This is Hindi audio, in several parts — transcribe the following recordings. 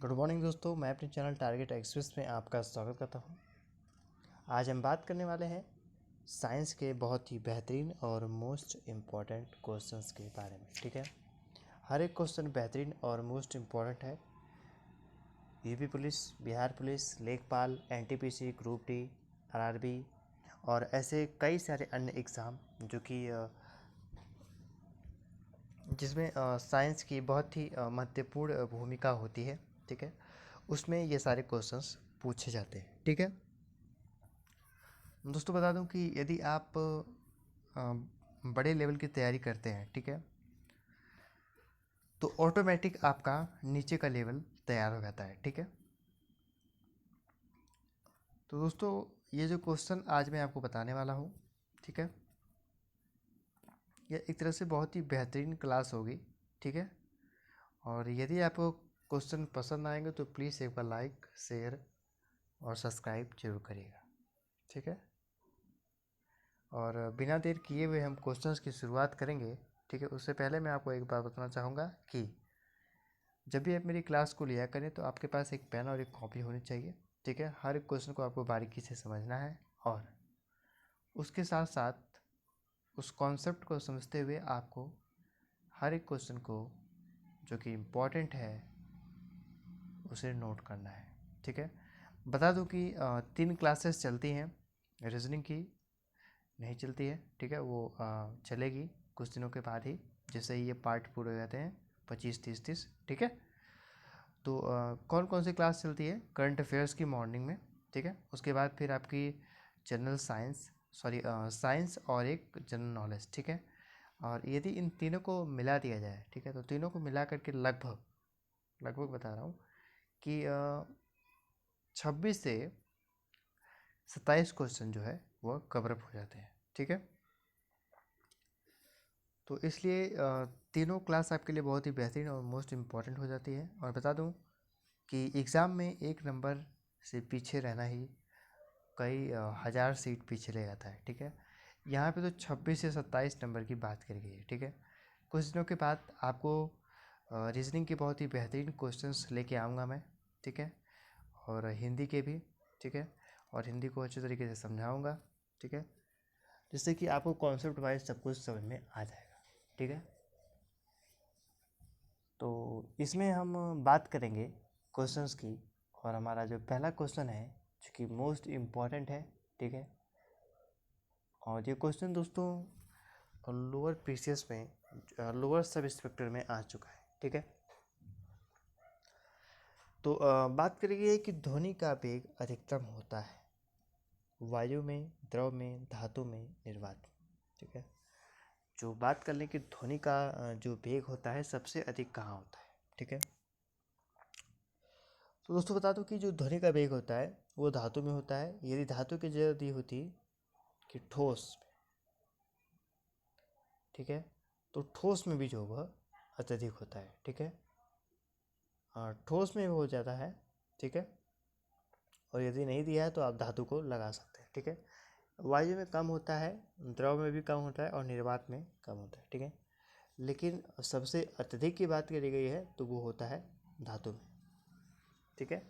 गुड मॉर्निंग दोस्तों, मैं अपने चैनल टारगेट एक्सप्रेस में आपका स्वागत करता हूं। आज हम बात करने वाले हैं साइंस के बहुत ही बेहतरीन और मोस्ट इम्पॉर्टेंट क्वेश्चंस के बारे में। ठीक है, हर एक क्वेश्चन बेहतरीन और मोस्ट इम्पॉर्टेंट है। यूपी पुलिस, बिहार पुलिस, लेखपाल, एनटीपीसी, ग्रुप डी, आरआरबी और ऐसे कई सारे अन्य एग्ज़ाम जो कि जिसमें साइंस की बहुत ही महत्वपूर्ण भूमिका होती है। ठीक है, उसमें ये सारे क्वेश्चंस पूछे जाते हैं। ठीक है दोस्तों, बता दूं कि यदि आप बड़े लेवल की तैयारी करते हैं, ठीक है, तो ऑटोमेटिक आपका नीचे का लेवल तैयार हो जाता है। ठीक है, तो दोस्तों ये जो क्वेश्चन आज मैं आपको बताने वाला हूँ, ठीक है, ये एक तरह से बहुत ही बेहतरीन क्लास होगी। ठीक है, और यदि आपको क्वेश्चन पसंद आएंगे तो प्लीज़ एक बार लाइक, शेयर और सब्सक्राइब जरूर करिएगा। ठीक है, और बिना देर किए हुए हम क्वेश्चंस की शुरुआत करेंगे। ठीक है, उससे पहले मैं आपको एक बात बताना चाहूँगा कि जब भी आप मेरी क्लास को लिया करें तो आपके पास एक पेन और एक कॉपी होनी चाहिए। ठीक है, हर एक क्वेश्चन को आपको बारीकी से समझना है और उसके साथ साथ उस कॉन्सेप्ट को समझते हुए आपको हर एक क्वेश्चन को जो कि इम्पॉर्टेंट है उसे नोट करना है। ठीक है, बता दूं कि 3 क्लासेस चलती हैं। रीजनिंग की नहीं चलती है। ठीक है, वो चलेगी कुछ दिनों के बाद ही, जैसे ही ये पार्ट पूरे हो जाते हैं 25, 30, 30। ठीक है, तो कौन कौन सी क्लास चलती है? करंट अफेयर्स की मॉर्निंग में। ठीक है, उसके बाद फिर आपकी जनरल साइंस, साइंस और एक जनरल नॉलेज। ठीक है, और यदि इन तीनों को मिला दिया जाए, ठीक है, तो तीनों को मिला करके लगभग लगभग बता रहा हूँ कि 26 से 27 क्वेश्चन जो है वह कवरअप हो जाते हैं। ठीक है, तो इसलिए तीनों क्लास आपके लिए बहुत ही बेहतरीन और मोस्ट इम्पॉर्टेंट हो जाती है। और बता दूं कि एग्ज़ाम में एक नंबर से पीछे रहना ही कई हज़ार सीट पीछे ले जाता है। ठीक है, यहाँ पे तो 26 से 27 नंबर की बात करी गई है। ठीक है, कुछ दिनों के बाद आपको रीजनिंग के बहुत ही बेहतरीन क्वेश्चंस लेके आऊँगा मैं। ठीक है, और हिंदी के भी। ठीक है, और हिंदी को अच्छे तरीके से समझाऊँगा। ठीक है, जिससे कि आपको कॉन्सेप्ट वाइज सब कुछ समझ में आ जाएगा। ठीक है, तो इसमें हम बात करेंगे क्वेश्चंस की, और हमारा जो पहला क्वेश्चन है जो कि मोस्ट इम्पॉर्टेंट है। ठीक है, और ये क्वेश्चन दोस्तों लोअर पीसीएस में, लोअर सब इंस्पेक्टर में आ चुका है। ठीक है, तो बात करेंगे कि ध्वनि का वेग अधिकतम होता है वायु में, द्रव में, धातु में, निर्वात में। ठीक है, जो बात कर लें कि ध्वनि का जो वेग होता है सबसे अधिक कहाँ होता है। ठीक है, तो दोस्तों बता दूं कि जो ध्वनि का वेग होता है वो धातु में होता है। यदि धातु की जगह दी होती कि ठोस में, ठीक है, तो ठोस में भी जो वह अत्यधिक होता है। ठीक है, ठोस में हो जाता है। ठीक है, और यदि नहीं दिया है तो आप धातु को लगा सकते हैं। ठीक है, वायु में कम होता है, द्रव में भी कम होता है और निर्वात में कम होता है। ठीक है, लेकिन सबसे अत्यधिक की बात करी गई है तो वो होता है धातु में। ठीक है,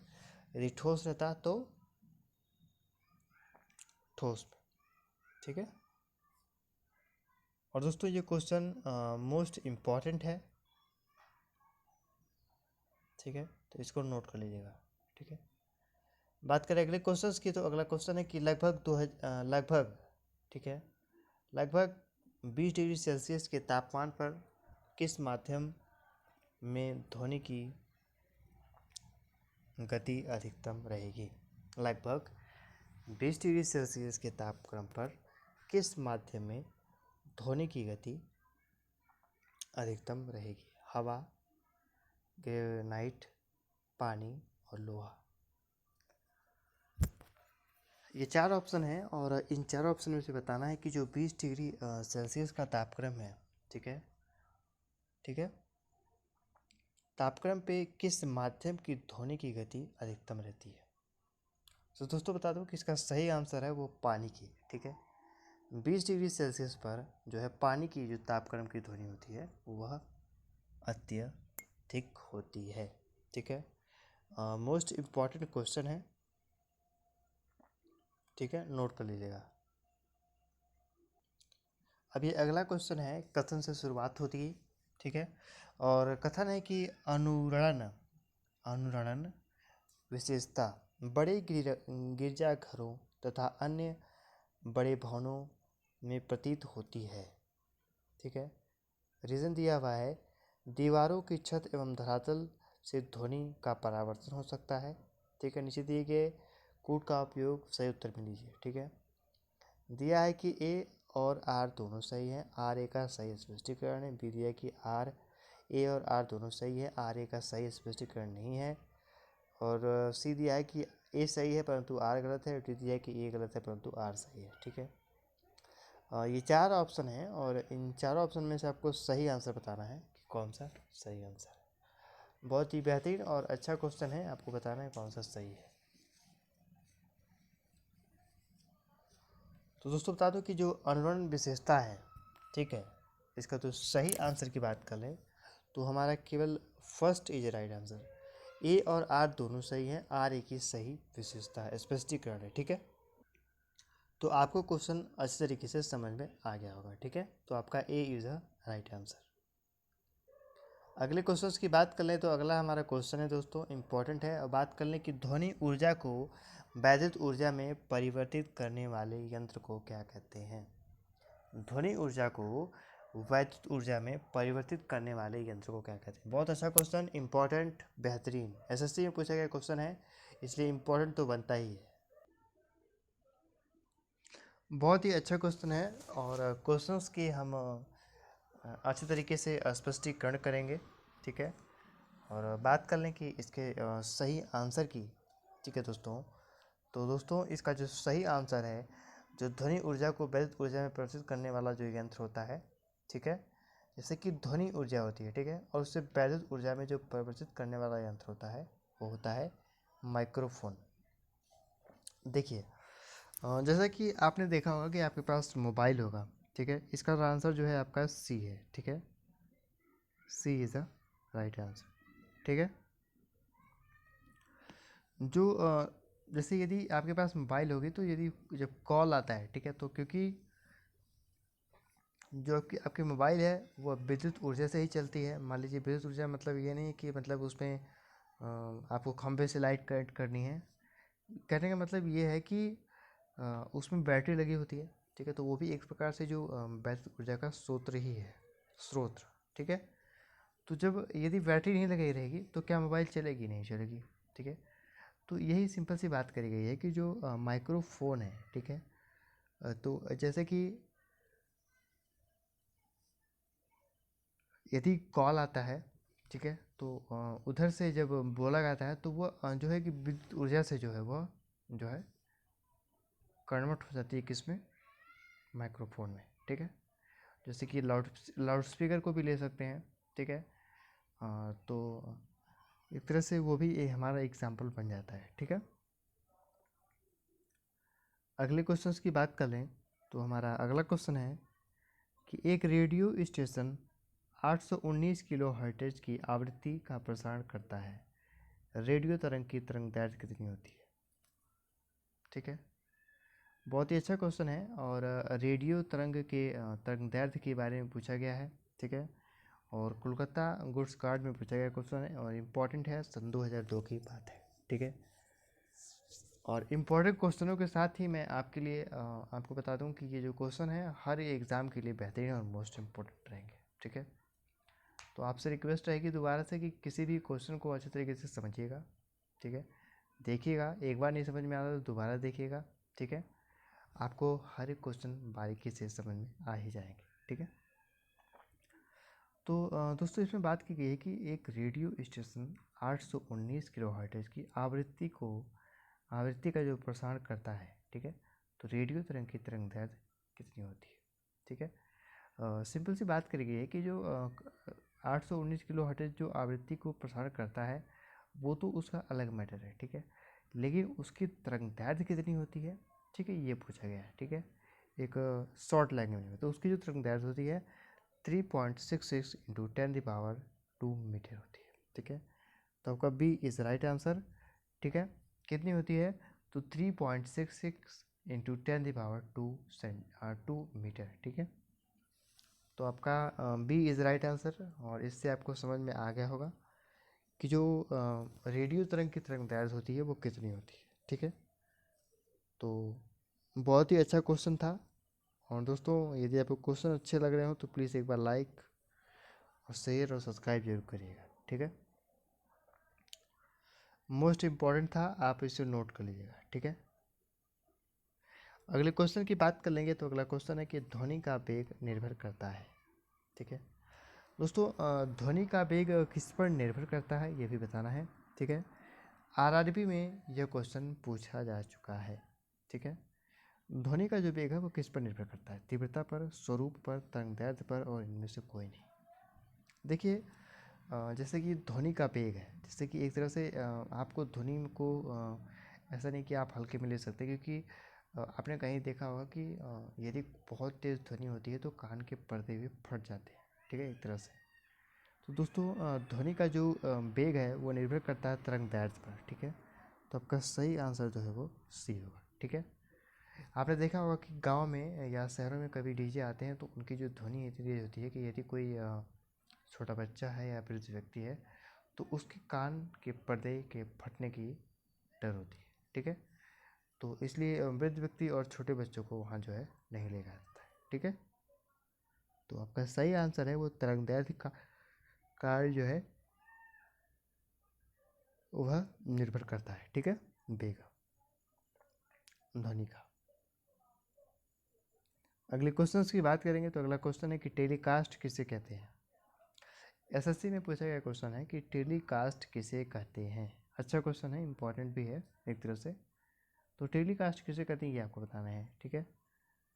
यदि ठोस रहता तो ठोस में। ठीक है, और दोस्तों ये क्वेश्चन मोस्ट इम्पॉर्टेंट है। ठीक है, तो इसको नोट कर लीजिएगा। ठीक है, बात करें अगले क्वेश्चंस की, तो अगला क्वेश्चन है कि लगभग, ठीक है, लगभग 20 डिग्री सेल्सियस के तापमान पर किस माध्यम में ध्वनि की गति अधिकतम रहेगी? लगभग 20 डिग्री सेल्सियस के तापक्रम पर किस माध्यम में ध्वनि की गति अधिकतम रहेगी? हवा, ग्रेनाइट, पानी और लोहा। ये 4 ऑप्शन हैं और इन 4 ऑप्शन में से बताना है कि जो 20 डिग्री सेल्सियस का तापक्रम है, ठीक है, ठीक है, तापक्रम पे किस माध्यम की ध्वनि की गति अधिकतम रहती है? तो दोस्तों बता दूं कि इसका सही आंसर है वो पानी की। ठीक है, 20 डिग्री सेल्सियस पर जो है पानी की जो तापक्रम की ध्वनि होती है वह अत्यधिक होती है। ठीक है, मोस्ट इम्पॉर्टेंट क्वेश्चन है, ठीक है, नोट कर लीजिएगा। अभी अगला क्वेश्चन है, कथन से शुरुआत होती है, ठीक है। और कथन है कि अनुरणन अनुरणन विशेषता बड़े गिरजाघरों तथा अन्य बड़े भवनों में प्रतीत होती है, ठीक है। रीज़न दिया हुआ है, दीवारों की छत एवं धरातल से ध्वनि का परावर्तन हो सकता है, ठीक है। नीचे दिए गए कूट का उपयोग सही उत्तर में लीजिए, ठीक है। दिया है कि ए और आर दोनों सही है, आर ए का सही स्पष्टीकरण है। बी दिया है कि आर ए और आर दोनों सही है, आर ए का सही स्पष्टीकरण नहीं है। और सी दिया है कि ए सही है परंतु आर गलत है, और डी दिया है कि ए गलत है परंतु आर सही है, ठीक है। ये 4 ऑप्शन हैं और इन चारों ऑप्शन में से आपको सही आंसर बताना है कि कौन सा सही आंसर है। बहुत ही बेहतरीन और अच्छा क्वेश्चन है, आपको बताना है कौन सा सही है। तो दोस्तों बता दो कि जो अनुरण विशेषता है, ठीक है, इसका तो सही आंसर की बात कर लें तो हमारा केवल फर्स्ट इज राइट आंसर। ए और आर दोनों सही हैं, आर ए की सही विशेषता है, स्पष्टीकरण है, ठीक है। तो आपको क्वेश्चन अच्छी तरीके से समझ में आ गया होगा, ठीक है। तो आपका A is a right answer. अगले क्वेश्चन की बात कर लें तो अगला हमारा क्वेश्चन है दोस्तों, इम्पोर्टेंट है। और बात कर लें कि ध्वनि ऊर्जा को वैद्युत ऊर्जा में परिवर्तित करने वाले यंत्र को क्या कहते हैं। ध्वनि ऊर्जा को वैद्युत ऊर्जा में परिवर्तित करने वाले यंत्र को क्या कहते हैं। बहुत अच्छा क्वेश्चन, इम्पोर्टेंट, बेहतरीन, एसएससी में पूछा गया क्वेश्चन है, इसलिए इम्पोर्टेंट तो बनता ही है। बहुत ही अच्छा क्वेश्चन है और क्वेश्चंस की हम अच्छे तरीके से स्पष्टीकरण करेंगे, ठीक है। और बात कर लें कि इसके सही आंसर की, ठीक है दोस्तों। तो दोस्तों इसका जो सही आंसर है, जो ध्वनि ऊर्जा को वैद्युत ऊर्जा में परिवर्तित करने वाला जो यंत्र होता है, ठीक है, जैसे कि ध्वनि ऊर्जा होती है, ठीक है, और उससे वैद्युत ऊर्जा में जो परिवर्तित करने वाला यंत्र होता है वो होता है माइक्रोफोन। देखिए जैसा कि आपने देखा होगा कि आपके पास मोबाइल होगा, ठीक है, इसका आंसर जो है आपका सी है, ठीक है, सी इज़ द राइट आंसर, ठीक है। जो जैसे यदि आपके पास मोबाइल होगी तो यदि जब कॉल आता है, ठीक है, तो क्योंकि जो आपकी मोबाइल है वो विद्युत ऊर्जा से ही चलती है। मान लीजिए विद्युत ऊर्जा मतलब ये नहीं कि मतलब उसमें आपको खंभे से लाइट कनेक्ट करनी है। कहने का मतलब ये है कि उसमें बैटरी लगी होती है, ठीक है, तो वो भी एक प्रकार से जो वैद्युत ऊर्जा का स्रोत ही है, स्रोत, ठीक है। तो जब यदि बैटरी नहीं लगी रहेगी तो क्या मोबाइल चलेगी, नहीं चलेगी, ठीक है। तो यही सिंपल सी बात करी गई है कि जो माइक्रोफोन है, ठीक है, तो जैसे कि यदि कॉल आता है, ठीक है, तो उधर से जब बोला जाता है तो वो जो है कि विद्युत ऊर्जा से जो है वो जो है कन्वर्ट हो जाती है किसमें, माइक्रोफोन में, ठीक है। जैसे कि लाउड स्पीकर को भी ले सकते हैं, ठीक है। तो एक तरह से वो भी हमारा एग्जाम्पल बन जाता है, ठीक है। अगले क्वेश्चंस की बात कर लें तो हमारा अगला क्वेश्चन है कि एक रेडियो स्टेशन 819 किलो हर्ट्ज की आवृत्ति का प्रसारण करता है, रेडियो तरंग की तरंग दैर्घ्य कितनी होती है, ठीक है। बहुत ही अच्छा क्वेश्चन है और रेडियो तरंग के तरंग दैर्घ्य के बारे में पूछा गया है, ठीक है। और कोलकाता गुड्स कार्ड में पूछा गया क्वेश्चन है और इम्पॉर्टेंट है, सन 2002 की बात है, ठीक है। और इम्पॉर्टेंट क्वेश्चनों के साथ ही मैं आपके लिए आपको बता दूं कि ये जो क्वेश्चन है हर एग्ज़ाम के लिए बेहतरीन और मोस्ट इम्पोर्टेंट रहेंगे, ठीक है। तो आपसे रिक्वेस्ट रहेगी दोबारा से कि किसी भी क्वेश्चन को अच्छे तरीके से समझिएगा, ठीक है, देखिएगा, एक बार नहीं समझ में आता तो दोबारा देखिएगा, ठीक है। आपको हर एक क्वेश्चन बारीकी से समझ में आ ही जाएंगे, ठीक है। तो दोस्तों इसमें बात की गई है कि एक रेडियो स्टेशन 819 किलो हर्ट्ज की आवृत्ति का जो प्रसारण करता है, ठीक है, तो रेडियो तरंग की तरंग दैर्घ्य कितनी होती है, ठीक है। सिंपल सी बात करी गई है कि जो 819 किलो हर्ट्ज जो आवृत्ति को प्रसारण करता है वो तो उसका अलग मैटर है, ठीक है, लेकिन उसकी तरंग दैर्घ्य कितनी होती है, ठीक है, ये पूछा गया है, ठीक है, एक शॉर्ट लैंग्वेज में। तो उसकी जो तरंग दैर्घ्य होती है 3.66 × 10⁻² मीटर होती है, ठीक है। तो आपका बी इज़ राइट आंसर। ठीक है, कितनी होती है? तो 3.66 इंटू 10⁻²² मीटर। ठीक है, तो आपका बी इज़ राइट आंसर। और इससे आपको समझ में आ गया होगा कि जो रेडियो तरंग की तरंग दैर्ध्य होती है वो कितनी होती है। ठीक है, तो बहुत ही अच्छा क्वेश्चन था। और दोस्तों, यदि आपको क्वेश्चन अच्छे लग रहे हो तो प्लीज़ एक बार लाइक और शेयर और सब्सक्राइब जरूर करिएगा। ठीक है, मोस्ट इम्पॉर्टेंट था, आप इसे नोट कर लीजिएगा। ठीक है, अगले क्वेश्चन की बात कर लेंगे। तो अगला क्वेश्चन है कि ध्वनि का वेग निर्भर करता है। ठीक है दोस्तों, ध्वनि का वेग किस पर निर्भर करता है ये भी बताना है। ठीक है, आरआरबी में यह क्वेश्चन पूछा जा चुका है। ठीक है, ध्वनि का जो वेग है वो किस पर निर्भर करता है? तीव्रता पर, स्वरूप पर, तरंगदैर्ध्य पर, और इनमें से कोई नहीं। देखिए, जैसे कि ध्वनि का वेग है, जैसे कि एक तरह से आपको ध्वनि को ऐसा नहीं कि आप हल्के में ले सकते, क्योंकि आपने कहीं देखा होगा कि यदि बहुत तेज़ ध्वनि होती है तो कान के पर्दे भी फट जाते हैं। ठीक है, एक तरह से। तो दोस्तों, ध्वनि का जो वेग है वो निर्भर करता है तरंगदैर्ध्य पर। ठीक है, तो आपका सही आंसर जो है वो सी होगा। ठीक है, आपने देखा होगा कि गांव में या शहरों में कभी डीजे आते हैं तो उनकी जो ध्वनि इतनी तेज होती है कि यदि कोई छोटा बच्चा है या वृद्ध व्यक्ति है तो उसके कान के पर्दे के फटने की डर होती है। ठीक है, तो इसलिए वृद्ध व्यक्ति और छोटे बच्चों को वहाँ जो है नहीं ले जाया जाता है। ठीक है, तो आपका सही आंसर है वो तरंगदैर्ध्य का कार्य जो है वह निर्भर करता है। ठीक है, वेग ध्वनि का। अगले क्वेश्चंस की बात करेंगे। तो अगला क्वेश्चन है कि टेलीकास्ट किसे कहते हैं? एसएससी में पूछा गया क्वेश्चन है कि टेलीकास्ट किसे कहते हैं। अच्छा क्वेश्चन है, इंपॉर्टेंट भी है एक तरह से। तो टेलीकास्ट किसे कहते हैं ये आपको बताना है। ठीक है,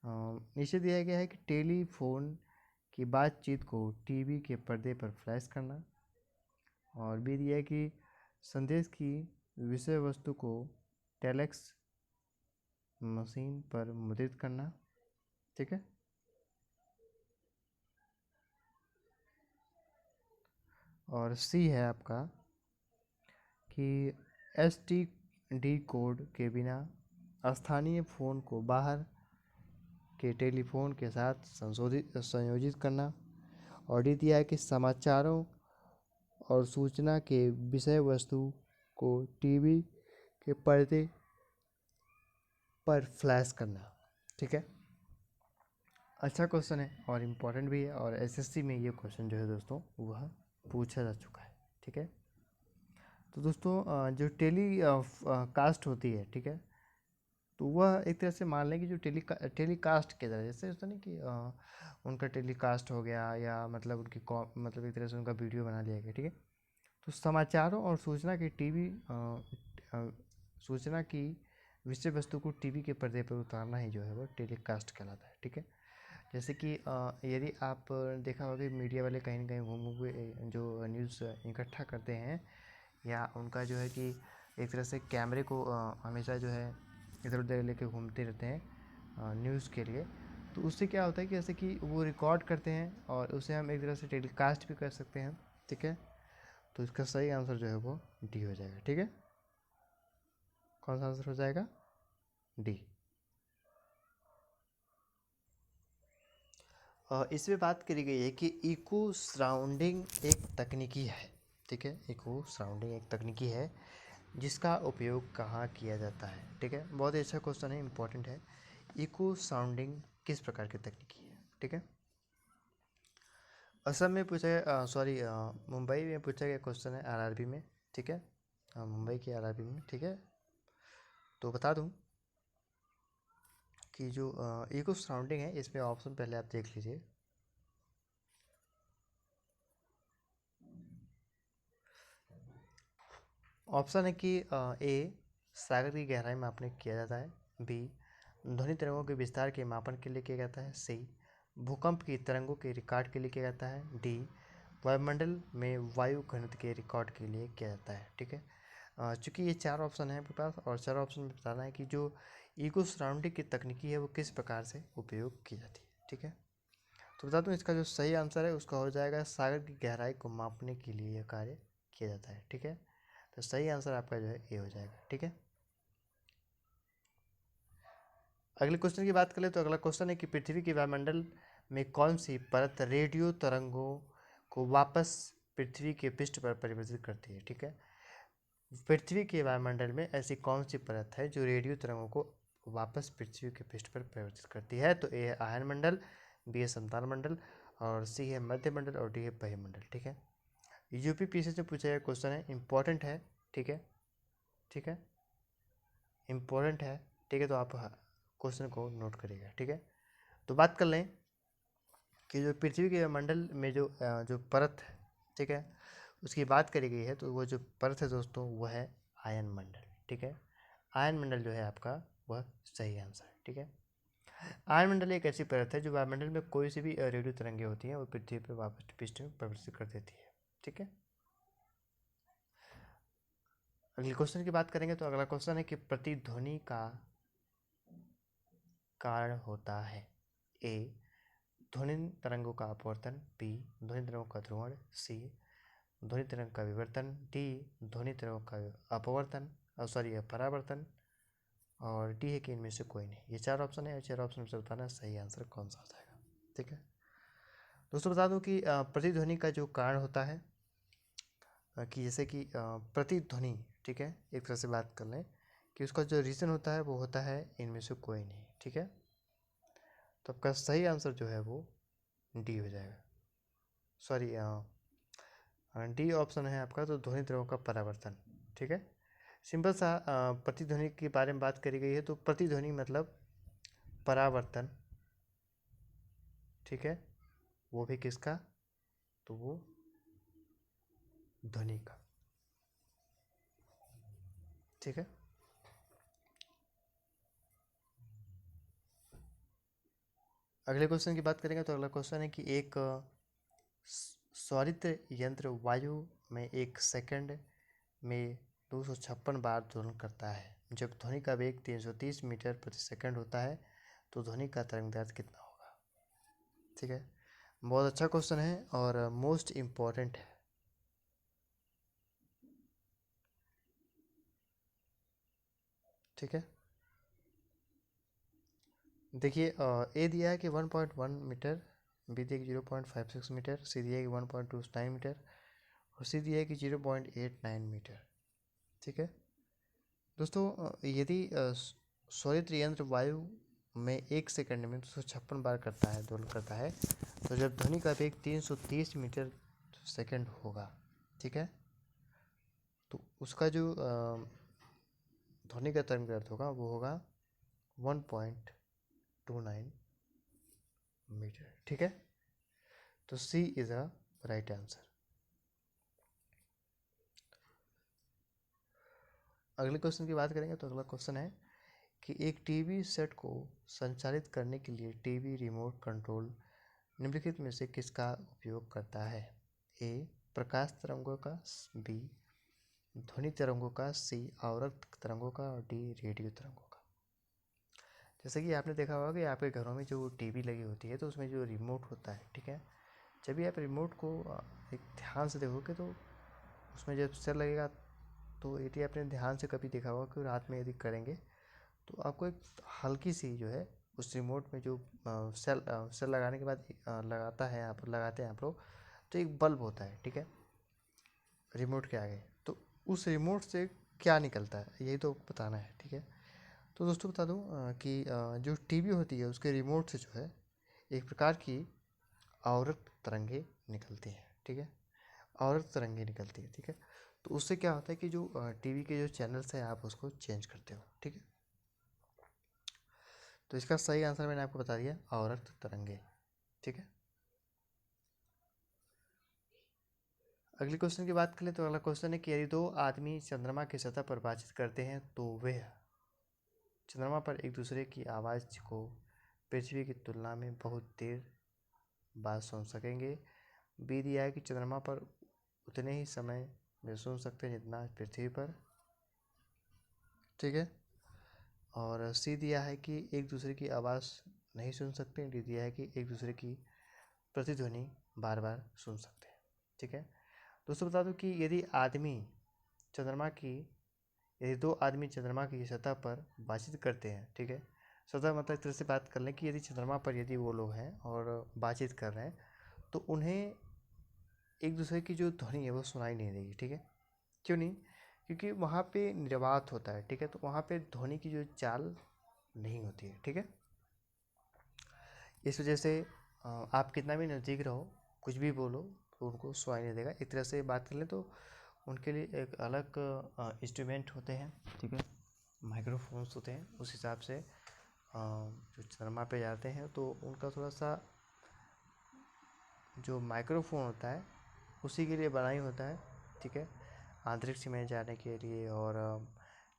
नीचे दिया गया है कि टेलीफोन की बातचीत को टीवी के पर्दे पर फ्लैश करना। और भी दिया है कि संदेश की विषय वस्तु को टेलेक्स मशीन पर मुद्रित करना। ठीक है, और सी है आपका कि STD कोड के बिना स्थानीय फ़ोन को बाहर के टेलीफोन के साथ संयोजित करना। और डी दिया है कि समाचारों और सूचना के विषय वस्तु को टीवी के पर्दे पर फ्लैश करना। ठीक है, अच्छा क्वेश्चन है और इम्पोर्टेंट भी है। और एसएससी में ये क्वेश्चन जो है दोस्तों वह पूछा जा चुका है। ठीक है, तो दोस्तों जो कास्ट होती है, ठीक है, तो वह एक तरह से मान लें कि जो टेलीकास्ट के तरह, जैसे होता नहीं कि उनका टेलीकास्ट हो गया या मतलब उनकी मतलब एक तरह से उनका वीडियो बना लिया गया। ठीक है, तो समाचारों और सूचना के सूचना की विषय वस्तु को टीवी के पर्दे पर उतारना ही जो है वो टेलीकास्ट कहलाता है। ठीक है, जैसे कि यदि आप देखा होगा कि मीडिया वाले कहीं ना कहीं घूम घूम के जो न्यूज़ इकट्ठा करते हैं, या उनका जो है कि एक तरह से कैमरे को हमेशा जो है इधर उधर लेके घूमते रहते हैं न्यूज़ के लिए। तो उससे क्या होता है कि जैसे कि वो रिकॉर्ड करते हैं और उसे हम एक तरह से टेलीकास्ट भी कर सकते हैं। ठीक है, तो इसका सही आंसर जो है वो डी हो जाएगा। ठीक है, कौन सा आंसर हो जाएगा? डी। इसमें बात करी गई है कि इको सराउंडिंग एक तकनीकी है। ठीक है, इको सराउंडिंग एक तकनीकी है जिसका उपयोग कहाँ किया जाता है। ठीक है, बहुत ही अच्छा क्वेश्चन है, इंपॉर्टेंट है। इको साउंडिंग किस प्रकार की तकनीकी है? ठीक है, असम में पूछा गया, सॉरी मुंबई में पूछा गया क्वेश्चन है आरआरबी में। ठीक है, मुंबई की आरआरबी में। ठीक है, तो बता दूं कि जो इको सराउंडिंग है इसमें ऑप्शन पहले आप देख लीजिए। ऑप्शन है कि ए सागर की गहराई मापने किया जाता है, बी ध्वनि तरंगों के विस्तार के मापन के लिए किया जाता है, सी भूकंप की तरंगों के रिकॉर्ड के लिए किया जाता है, डी वायुमंडल में वायु घनत्व के रिकॉर्ड के लिए किया जाता है। ठीक है, चूँकि ये चार ऑप्शन है आपके पास और चार ऑप्शन में बताना है कि जो इको सराउंडिंग की तकनीकी है वो किस प्रकार से उपयोग की जाती है। ठीक है, तो बता दूँ इसका जो सही आंसर है उसका हो जाएगा सागर की गहराई को मापने के लिए यह कार्य किया जाता है। ठीक है, तो सही आंसर आपका जो है ए हो जाएगा। ठीक है, अगले क्वेश्चन की बात करें तो अगला क्वेश्चन है कि पृथ्वी के वायुमंडल में कौन सी परत रेडियो तरंगों को वापस पृथ्वी के पृष्ठ पर परिवर्तित करती है। ठीक है, पृथ्वी के वायुमंडल में ऐसी कौन सी परत है जो रेडियो तरंगों को वापस पृथ्वी के पृष्ठ पर परिवर्तित करती है। तो ए है आयन मंडल, बी है समताल मंडल, और सी है मध्य मंडल, और डी है बहिमंडल। ठीक है, यूपीपीएससी से पूछा गया क्वेश्चन है, इंपॉर्टेंट है। ठीक है, ठीक है, इम्पोर्टेंट है। ठीक है, तो आप क्वेश्चन को नोट करिएगा। ठीक है, तो बात कर लें कि जो पृथ्वी के मंडल में जो परत है, ठीक है, उसकी बात करी गई है, तो वो जो परत है दोस्तों वो है आयन मंडल। ठीक है, आयन मंडल जो है आपका वह सही आंसर है। ठीक है, आयन मंडल एक ऐसी परत है जो वायुमंडल में कोई सी भी रेडियो तरंगें होती हैं वो पृथ्वी पर वापस पृष्ठ में प्रवेशित कर देती है। ठीक है, अगले क्वेश्चन की बात करेंगे तो अगला क्वेश्चन है कि प्रतिध्वनि का कारण होता है। ए ध्वनि तरंगों का अपवर्तन, बी ध्वनि तरंगों का ध्रुवण, सी ध्वनि तरंग का विवर्तन, डी ध्वनि तरंगों का अपवर्तन परावर्तन, और डी है कि इनमें से कोई नहीं। ये चार ऑप्शन है, ये चार ऑप्शन से बताना सही आंसर कौन सा हो जाएगा। ठीक है दोस्तों, बता दूं कि प्रतिध्वनि का जो कारण होता है कि जैसे कि प्रतिध्वनि, ठीक है, एक तरह से बात कर लें कि उसका जो रीज़न होता है वो होता है इनमें से कोई नहीं। ठीक है, तो आपका सही आंसर जो है वो डी हो जाएगा। सॉरी, डी ऑप्शन है आपका, तो ध्वनि तरंगों का परावर्तन। ठीक है, सिंपल सा प्रतिध्वनि के बारे में बात करी गई है, तो प्रतिध्वनि मतलब परावर्तन। ठीक है, वो भी किसका, तो वो ध्वनि का। ठीक है, अगले क्वेश्चन की बात करेंगे तो अगला क्वेश्चन है कि एक स्वरित यंत्र वायु में एक सेकंड में 256 बार दोलन करता है। जब ध्वनि का वेग 330 मीटर प्रति सेकंड होता है तो ध्वनि का तरंगदैर्घ्य कितना होगा। ठीक है, बहुत अच्छा क्वेश्चन है और मोस्ट इम्पॉर्टेंट है। ठीक है, देखिए ए दिया है कि 1.1 मीटर, बी दिया कि 0.56 मीटर, सी दिया है कि 1.29 मीटर, और सी दिया है कि 0.89 मीटर। ठीक है दोस्तों, यदि स्वरित यंत्र वायु में एक सेकंड में 256 बार करता है, दोलन करता है, तो जब ध्वनि का वेग 330 मीटर सेकंड होगा, ठीक है, तो उसका जो ध्वनि का तरंग होगा वो होगा 1.29 मीटर। ठीक है, तो सी इज अ राइट आंसर। अगले क्वेश्चन की बात करेंगे तो अगला क्वेश्चन है कि एक टीवी सेट को संचालित करने के लिए टीवी रिमोट कंट्रोल निम्नलिखित में से किसका उपयोग करता है। ए प्रकाश तरंगों का, बी ध्वनि तरंगों का, सी आवर्त तरंगों का, और डी रेडियो तरंगों का। जैसे कि आपने देखा होगा कि आपके घरों में जो टीवी लगी होती है तो उसमें जो रिमोट होता है, ठीक है, जब भी आप रिमोट को एक ध्यान से देखोगे तो उसमें जब सेल लगेगा, तो यदि आपने ध्यान से कभी देखा होगा कि रात में यदि करेंगे तो आपको एक हल्की सी जो है उस रिमोट में जो सेल लगाने के बाद लगाते हैं आप लोग, तो एक बल्ब होता है, ठीक है, रिमोट के आगे। तो उस रिमोट से क्या निकलता है यही तो बताना है। ठीक है, तो दोस्तों बता दूं कि जो टीवी होती है उसके रिमोट से जो है एक प्रकार की आवर्त तरंगे निकलती हैं। ठीक है, आवर्त तरंगे निकलती है। ठीक है, तो उससे क्या होता है कि जो टीवी के जो चैनल्स हैं आप उसको चेंज करते हो। ठीक है, तो इसका सही आंसर मैंने आपको बता दिया, आवर्त तरंगे। ठीक है, अगले क्वेश्चन की बात करें तो अगला क्वेश्चन है कि यदि दो आदमी चंद्रमा की सतह पर बातचीत करते हैं तो वे चंद्रमा पर एक दूसरे की आवाज़ को पृथ्वी की तुलना में बहुत देर बाद सुन सकेंगे। बी दिया है कि चंद्रमा पर उतने ही समय में सुन सकते हैं जितना पृथ्वी पर। ठीक है, और सी दिया है कि एक दूसरे की आवाज़ नहीं सुन सकते। डी दिया है कि एक दूसरे की प्रतिध्वनि बार बार सुन सकते हैं। ठीक है दोस्तों, बता दूं कि यदि आदमी चंद्रमा की यदि दो आदमी चंद्रमा की सतह पर बातचीत करते हैं, ठीक है, सतह मतलब एक तरह से बात कर लें कि यदि चंद्रमा पर यदि वो लोग हैं और बातचीत कर रहे हैं तो उन्हें एक दूसरे की जो ध्वनि है वो सुनाई नहीं देगी, ठीक है। क्यों नहीं? क्योंकि वहाँ पे निर्वात होता है, ठीक है, तो वहाँ पे ध्वनि की जो चाल नहीं होती है, ठीक है। इस वजह से आप कितना भी नज़दीक रहो, कुछ भी बोलो तो उनको सुनाई नहीं देगा। एक तरह से बात कर लें तो उनके लिए एक अलग इंस्ट्रूमेंट होते हैं, ठीक है, माइक्रोफोन्स होते हैं। उस हिसाब से जो चंद्रमा पे जाते हैं तो उनका थोड़ा सा जो माइक्रोफोन होता है उसी के लिए बना ही होता है, ठीक है, अंतरिक्ष में जाने के लिए और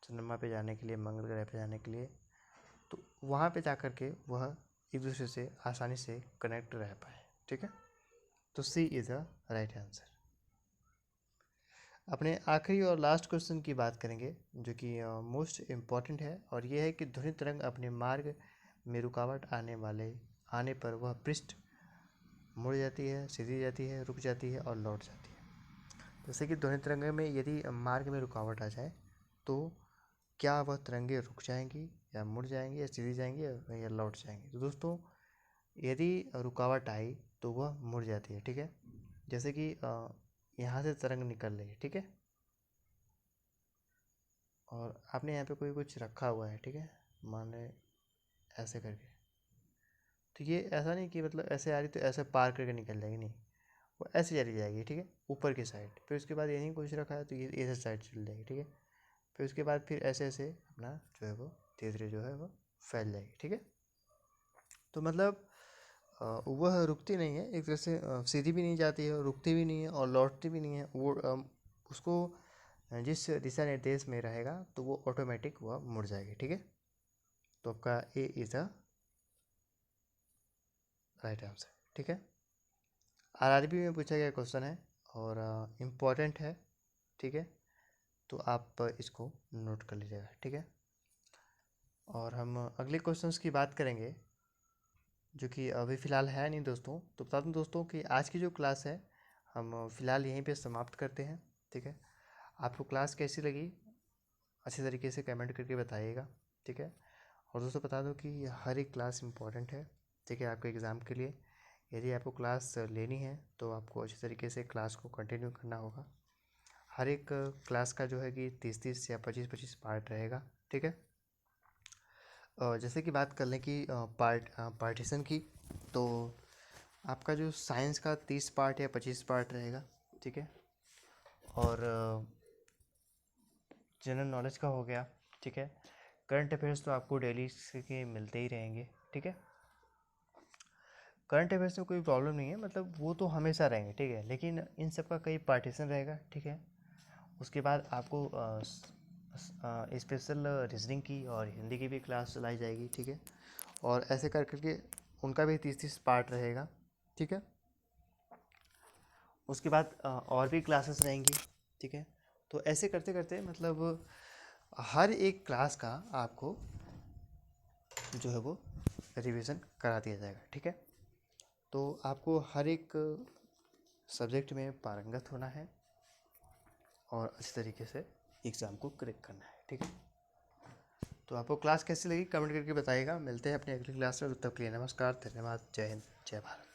चंद्रमा पे जाने के लिए, मंगल ग्रह पे जाने के लिए। तो वहाँ पे जा कर के वह एक दूसरे से आसानी से कनेक्ट रह पाए, ठीक है। तो सी इज़ द राइट आंसर। अपने आखिरी और लास्ट क्वेश्चन की बात करेंगे जो कि मोस्ट इम्पॉर्टेंट है, और ये है कि ध्वनि तरंग अपने मार्ग में रुकावट आने पर वह पृष्ठ मुड़ जाती है, सीधी जाती है, रुक जाती है और लौट जाती है। जैसे कि ध्वनि तरंग में यदि मार्ग में रुकावट आ जाए तो क्या वह तरंगे रुक जाएंगी या मुड़ जाएंगी या सीधी जाएंगी या लौट जाएंगी? तो दोस्तों यदि रुकावट आई तो वह मुड़ जाती है, ठीक है। जैसे कि यहाँ से तरंग निकल रही है, ठीक है, और आपने यहाँ पे कोई कुछ रखा हुआ है, ठीक है, मान लें ऐसे करके, तो ये ऐसा नहीं कि मतलब ऐसे आ रही तो ऐसे पार करके निकल जाएगी, नहीं, वो ऐसे चली जाएगी, ठीक है, ऊपर की साइड। फिर उसके बाद यहीं कुछ रखा है तो ये ऐसे साइड चल जाएगी, ठीक है। फिर उसके बाद फिर ऐसे ऐसे अपना जो है वो धीरे धीरे जो है वो फैल जाएगी, ठीक है। तो मतलब वह रुकती नहीं है, एक तरह से सीधी भी नहीं जाती है, रुकती भी नहीं है और लौटती भी नहीं है। वो उसको जिस दिशा निर्देश में रहेगा तो वो ऑटोमेटिक वह मुड़ जाएगी, ठीक है। तो आपका A is the right answer, ठीक है। आरआरबी में पूछा गया क्वेश्चन है और इम्पॉर्टेंट है, ठीक है, तो आप इसको नोट कर लीजिएगा, ठीक है। और हम अगले क्वेश्चंस की बात करेंगे जो कि अभी फ़िलहाल है नहीं दोस्तों। तो बता दूं दोस्तों कि आज की जो क्लास है हम फ़िलहाल यहीं पे समाप्त करते हैं, ठीक है। आपको क्लास कैसी लगी अच्छी तरीके से कमेंट करके बताइएगा, ठीक है। और दोस्तों बता दो कि हर एक क्लास इम्पोर्टेंट है, ठीक है, आपके एग्ज़ाम के लिए। यदि आपको क्लास लेनी है तो आपको अच्छी तरीके से क्लास को कंटिन्यू करना होगा। हर एक क्लास का जो है कि 30-30 या 25-25 पार्ट रहेगा, ठीक है। जैसे कि बात कर लें कि पार्टीशन की, तो आपका जो साइंस का 30 पार्ट या 25 पार्ट रहेगा, ठीक है। और जनरल नॉलेज का हो गया, ठीक है। करंट अफेयर्स तो आपको डेली के मिलते ही रहेंगे, ठीक है। करंट अफेयर्स में कोई प्रॉब्लम नहीं है, मतलब वो तो हमेशा रहेंगे, ठीक है, लेकिन इन सब का कई पार्टीशन रहेगा, ठीक है। उसके बाद आपको स्पेशल रीजनिंग की और हिंदी की भी क्लास चलाई जाएगी, ठीक है। और ऐसे कर करके उनका भी 30-30 पार्ट रहेगा, ठीक है। उसके बाद और भी क्लासेस रहेंगी, ठीक है। तो ऐसे करते करते मतलब हर एक क्लास का आपको जो है वो रिवीजन करा दिया जाएगा, ठीक है। तो आपको हर एक सब्जेक्ट में पारंगत होना है और अच्छी तरीके से एग्ज़ाम को क्रैक करना है, ठीक है। तो आपको क्लास कैसी लगी कमेंट करके बताइएगा। मिलते हैं अपनी अगली क्लास में, तब तक के लिए नमस्कार, धन्यवाद, जय हिंद, जय भारत।